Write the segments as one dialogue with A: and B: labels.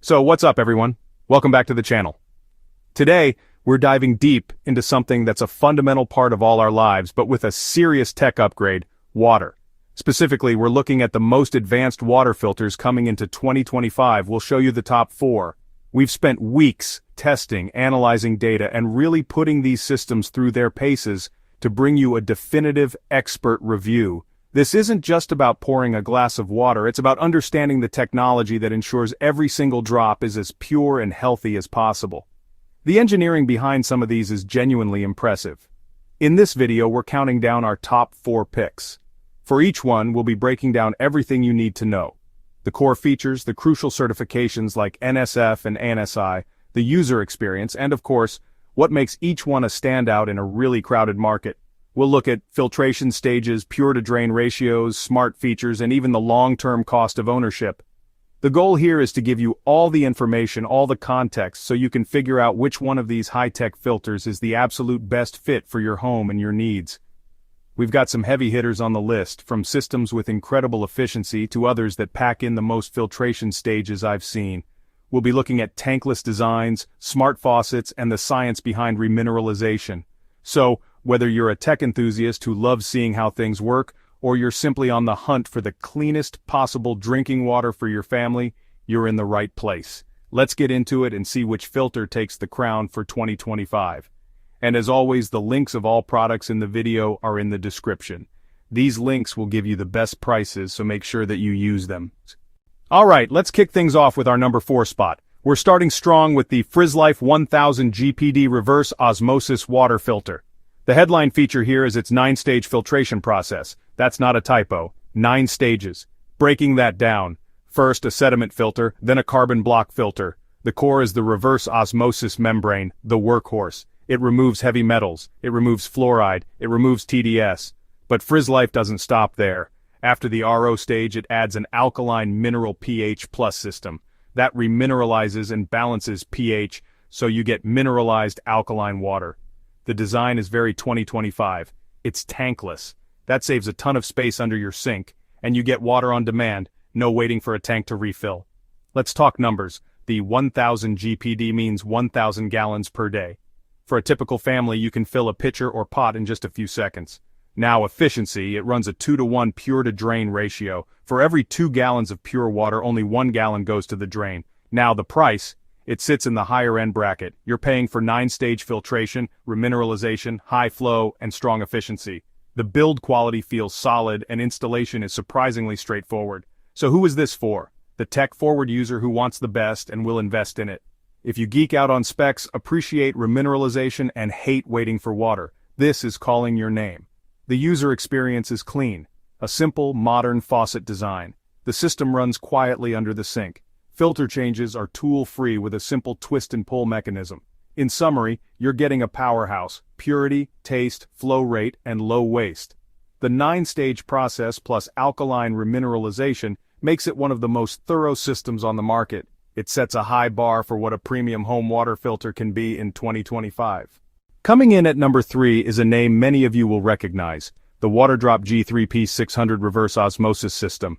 A: So what's up everyone? Welcome back to the channel. Today, we're diving deep into something that's a fundamental part of all our lives, but with a serious tech upgrade, water. Specifically, we're looking at the most advanced water filters coming into 2025. We'll show you the top 4. We've spent weeks testing, analyzing data, and really putting these systems through their paces to bring you a definitive expert review. This isn't just about pouring a glass of water, it's about understanding the technology that ensures every single drop is as pure and healthy as possible. The engineering behind some of these is genuinely impressive. In this video, we're counting down our top 4 picks. For each one, we'll be breaking down everything you need to know. The core features, the crucial certifications like NSF and ANSI, the user experience, and of course, what makes each one a standout in a really crowded market. We'll look at filtration stages, pure-to-drain ratios, smart features, and even the long-term cost of ownership. The goal here is to give you all the information, all the context, so you can figure out which one of these high-tech filters is the absolute best fit for your home and your needs. We've got some heavy hitters on the list, from systems with incredible efficiency to others that pack in the most filtration stages I've seen. We'll be looking at tankless designs, smart faucets, and the science behind remineralization. So, whether you're a tech enthusiast who loves seeing how things work, or you're simply on the hunt for the cleanest possible drinking water for your family, you're in the right place. Let's get into it and see which filter takes the crown for 2025. And as always, the links of all products in the video are in the description. These links will give you the best prices, so make sure that you use them. Alright, let's kick things off with our number 4 spot. We're starting strong with the Frizzlife 1000 GPD Reverse Osmosis Water Filter. The headline feature here is its 9-stage filtration process. That's not a typo. 9 stages. Breaking that down. First, a sediment filter, then a carbon block filter. The core is the reverse osmosis membrane, the workhorse. It removes heavy metals, it removes fluoride, it removes TDS. But Frizzlife doesn't stop there. After the RO stage, it adds an alkaline mineral pH plus system. That remineralizes and balances pH, so you get mineralized alkaline water. The design is very 2025. It's tankless. That saves a ton of space under your sink, and you get water on demand, no waiting for a tank to refill. Let's talk numbers. The 1000 GPD means 1,000 gallons per day. For a typical family, you can fill a pitcher or pot in just a few seconds. Now efficiency, it runs a 2-to-1 pure-to-drain ratio. For every 2 gallons of pure water, only 1 gallon goes to the drain. Now the price, it sits in the higher end bracket. You're paying for 9-stage filtration, remineralization, high flow, and strong efficiency. The build quality feels solid and installation is surprisingly straightforward. So who is this for? The tech-forward user who wants the best and will invest in it. If you geek out on specs, appreciate remineralization, and hate waiting for water, this is calling your name. The user experience is clean. A simple, modern faucet design. The system runs quietly under the sink. Filter changes are tool-free with a simple twist and pull mechanism. In summary, you're getting a powerhouse: purity, taste, flow rate, and low waste. The 9-stage process plus alkaline remineralization makes it one of the most thorough systems on the market. It sets a high bar for what a premium home water filter can be in 2025. Coming in at number 3 is a name many of you will recognize: the Waterdrop G3P600 Reverse Osmosis System.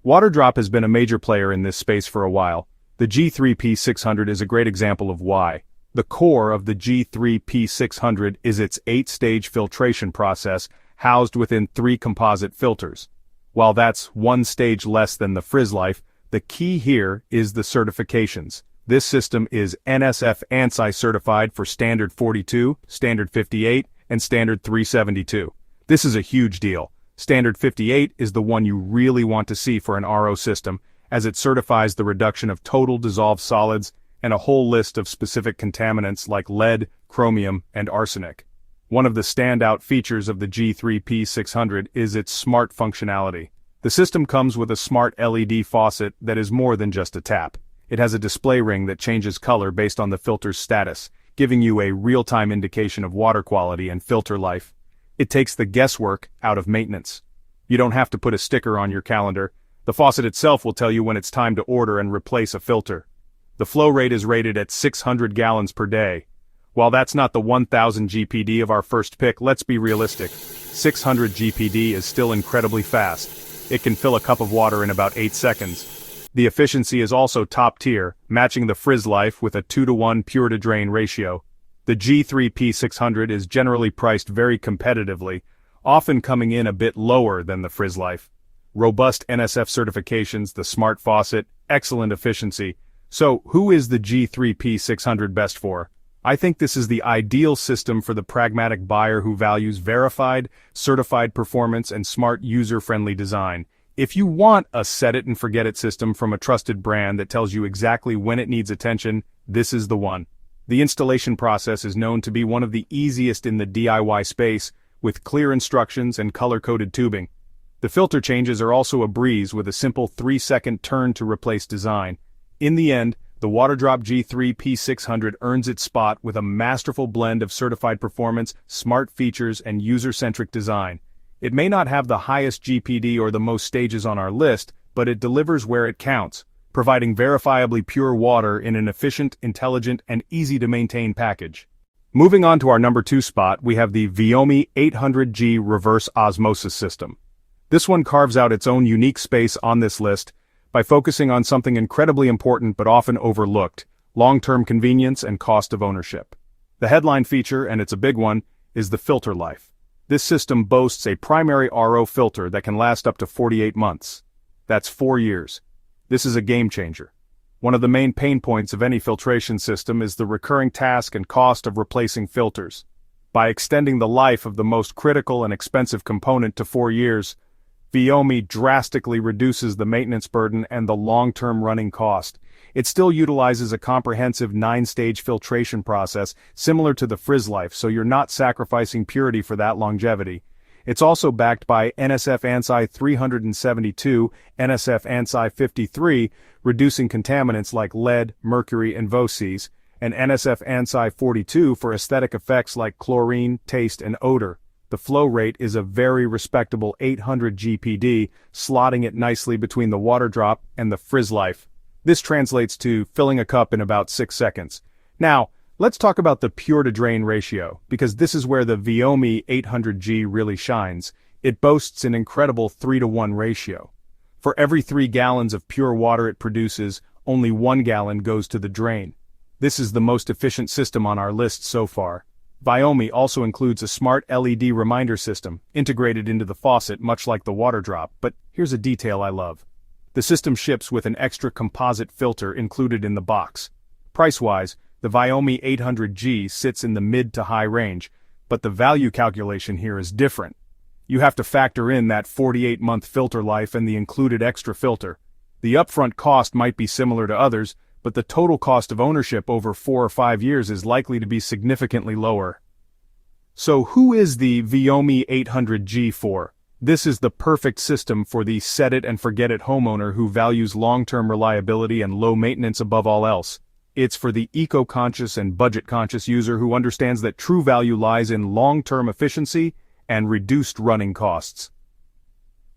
A: Waterdrop has been a major player in this space for a while. The G3P600 is a great example of why. The core of the G3P600 is its 8-stage filtration process, housed within 3 composite filters. While that's 1 stage less than the Frizzlife, the key here is the certifications. This system is NSF ANSI certified for Standard 42, Standard 58, and Standard 372. This is a huge deal. Standard 58 is the one you really want to see for an RO system, as it certifies the reduction of total dissolved solids and a whole list of specific contaminants like lead, chromium, and arsenic. One of the standout features of the G3P600 is its smart functionality. The system comes with a smart LED faucet that is more than just a tap. It has a display ring that changes color based on the filter's status, giving you a real-time indication of water quality and filter life. It takes the guesswork out of maintenance. You don't have to put a sticker on your calendar. The faucet itself will tell you when it's time to order and replace a filter. The flow rate is rated at 600 gallons per day. While that's not the 1000 GPD of our first pick, let's be realistic. 600 GPD is still incredibly fast. It can fill a cup of water in about 8 seconds. The efficiency is also top tier, matching the Frizzlife with a 2-to-1 pure-to-drain ratio. The G3P600 is generally priced very competitively, often coming in a bit lower than the Frizzlife. Robust NSF certifications, the smart faucet, excellent efficiency. So, who is the G3P600 best for? I think this is the ideal system for the pragmatic buyer who values verified, certified performance and smart user-friendly design. If you want a set-it-and-forget-it system from a trusted brand that tells you exactly when it needs attention, this is the one. The installation process is known to be one of the easiest in the DIY space, with clear instructions and color-coded tubing. The filter changes are also a breeze with a simple 3-second turn to replace design. In the end, the Waterdrop G3P600 earns its spot with a masterful blend of certified performance, smart features, and user-centric design. It may not have the highest GPD or the most stages on our list, but it delivers where it counts, providing verifiably pure water in an efficient, intelligent, and easy-to-maintain package. Moving on to our number 2 spot, we have the Viomi 800G Reverse Osmosis system. This one carves out its own unique space on this list by focusing on something incredibly important but often overlooked: long-term convenience and cost of ownership. The headline feature, and it's a big one, is the filter life. This system boasts a primary RO filter that can last up to 48 months. That's 4 years. This is a game changer. One of the main pain points of any filtration system is the recurring task and cost of replacing filters. By extending the life of the most critical and expensive component to 4 years, Viomi drastically reduces the maintenance burden and the long-term running cost. It still utilizes a comprehensive 9-stage filtration process similar to the Frizzlife, so you're not sacrificing purity for that longevity. It's also backed by NSF ANSI 372, NSF ANSI 53, reducing contaminants like lead, mercury, and VOCs, and NSF ANSI 42 for aesthetic effects like chlorine, taste, and odor. The flow rate is a very respectable 800 GPD, slotting it nicely between the Waterdrop and the Frizzlife. This translates to filling a cup in about 6 seconds. Now, let's talk about the pure-to-drain ratio, because this is where the Viomi 800G really shines. It boasts an incredible 3-to-1 ratio. For every 3 gallons of pure water it produces, only 1 gallon goes to the drain. This is the most efficient system on our list so far. Viomi also includes a smart LED reminder system, integrated into the faucet much like the Waterdrop, but here's a detail I love. The system ships with an extra composite filter included in the box. Price-wise, the Viomi 800G sits in the mid to high range, but the value calculation here is different. You have to factor in that 48-month filter life and the included extra filter. The upfront cost might be similar to others, but the total cost of ownership over 4 or 5 years is likely to be significantly lower. So who is the Viomi 800G for? This is the perfect system for the set-it-and-forget-it homeowner who values long-term reliability and low maintenance above all else. It's for the eco-conscious and budget-conscious user who understands that true value lies in long-term efficiency and reduced running costs.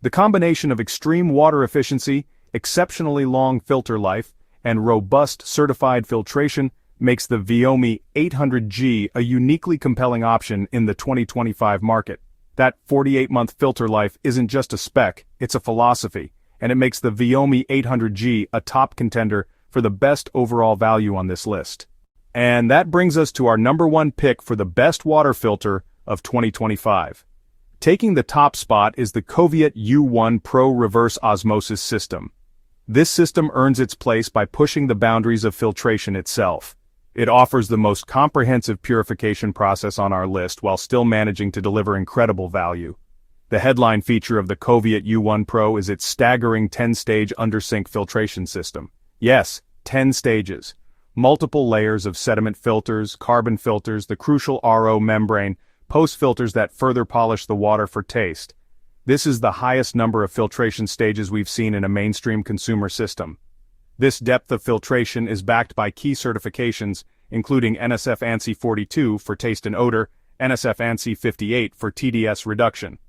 A: The combination of extreme water efficiency, exceptionally long filter life, and robust certified filtration makes the Viomi 800G a uniquely compelling option in the 2025 market. That 48-month filter life isn't just a spec, it's a philosophy, and it makes the Viomi 800G a top contender for the best overall value on this list. And that brings us to our number 1 pick for the best water filter of 2025. Taking the top spot is the Koviet U1 Pro Reverse Osmosis system. This system earns its place by pushing the boundaries of filtration itself. It offers the most comprehensive purification process on our list while still managing to deliver incredible value. The headline feature of the Koviet U1 Pro is its staggering 10-stage under-sink filtration system. Yes, 10 stages. Multiple layers of sediment filters, carbon filters, the crucial RO membrane, post-filters that further polish the water for taste. This is the highest number of filtration stages we've seen in a mainstream consumer system. This depth of filtration is backed by key certifications, including NSF ANSI 42 for taste and odor, NSF ANSI 58 for TDS reduction.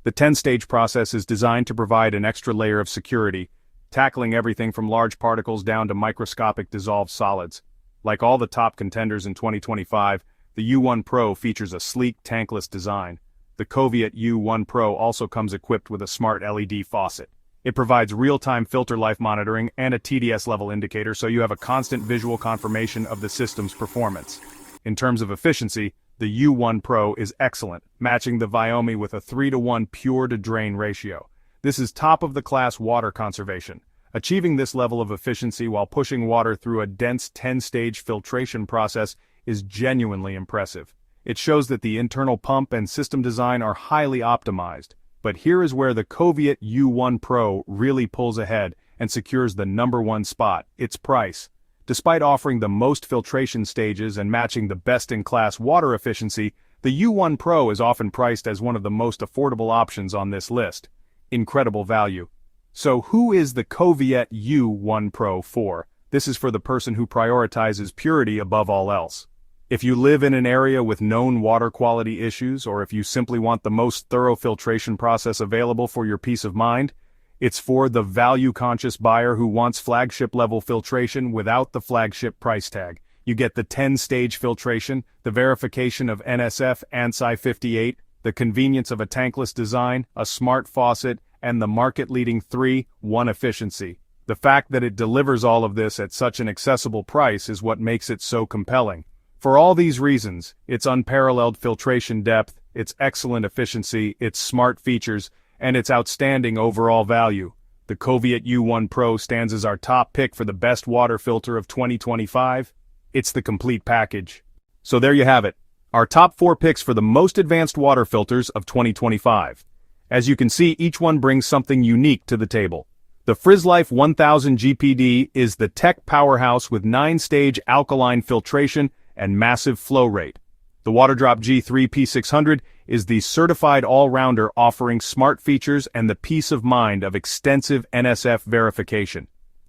A: The 10-stage process is designed to provide an extra layer of security, tackling everything from large particles down to microscopic dissolved solids. Like all the top contenders in 2025, the U1 Pro features a sleek tankless design. The Koviet U1 Pro also comes equipped with a smart LED faucet. It provides real-time filter life monitoring and a TDS level indicator so you have a constant visual confirmation of the system's performance. In terms of efficiency, the U1 Pro is excellent, matching the Viomi with a 3-to-1 pure-to-drain ratio. This is top-of-the-class water conservation. Achieving this level of efficiency while pushing water through a dense 10-stage filtration process is genuinely impressive. It shows that the internal pump and system design are highly optimized. But here is where the Koviet U1 Pro really pulls ahead and secures the #1 spot: its price. Despite offering the most filtration stages and matching the best-in-class water efficiency, the U1 Pro is often priced as one of the most affordable options on this list. Incredible value. So who is the Koviet U1 Pro for? This is for the person who prioritizes purity above all else. If you live in an area with known water quality issues, or if you simply want the most thorough filtration process available for your peace of mind, it's for the value-conscious buyer who wants flagship-level filtration without the flagship price tag. You get the 10-stage filtration, the verification of NSF ANSI 58, the convenience of a tankless design, a smart faucet, and the market-leading 3-1 efficiency. The fact that it delivers all of this at such an accessible price is what makes it so compelling. For all these reasons, its unparalleled filtration depth, its excellent efficiency, its smart features, and its outstanding overall value, the Koviet U1 Pro stands as our top pick for the best water filter of 2025. It's the complete package. So there you have it, our top 4 picks for the most advanced water filters of 2025. As you can see, each one brings something unique to the table. The Frizzlife 1000 GPD is the tech powerhouse with 9-stage alkaline filtration and massive flow rate. The Waterdrop G3 P600 is the certified all-rounder offering smart features and the peace of mind of extensive NSF verification.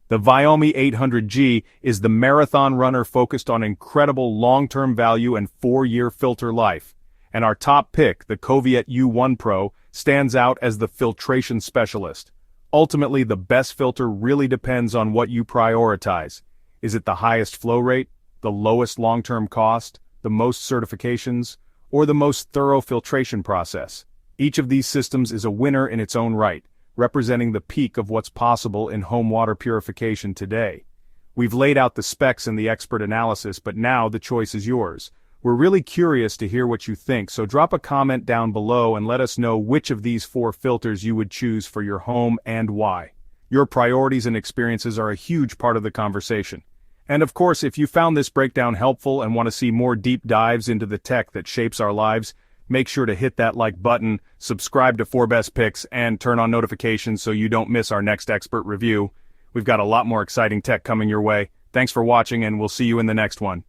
A: The Viomi 800G is the marathon runner focused on incredible long-term value and 4-year filter life. And our top pick, the Koviet U1 Pro, stands out as the filtration specialist. Ultimately, the best filter really depends on what you prioritize. Is it the highest flow rate, the lowest long-term cost, the most certifications, or the most thorough filtration process? Each of these systems is a winner in its own right, representing the peak of what's possible in home water purification today. We've laid out the specs and the expert analysis, but now the choice is yours. We're really curious to hear what you think, so drop a comment down below and let us know which of these 4 filters you would choose for your home and why. Your priorities and experiences are a huge part of the conversation. And of course, if you found this breakdown helpful and want to see more deep dives into the tech that shapes our lives, make sure to hit that like button, subscribe to 4 Best Picks, and turn on notifications so you don't miss our next expert review. We've got a lot more exciting tech coming your way. Thanks for watching, and we'll see you in the next one.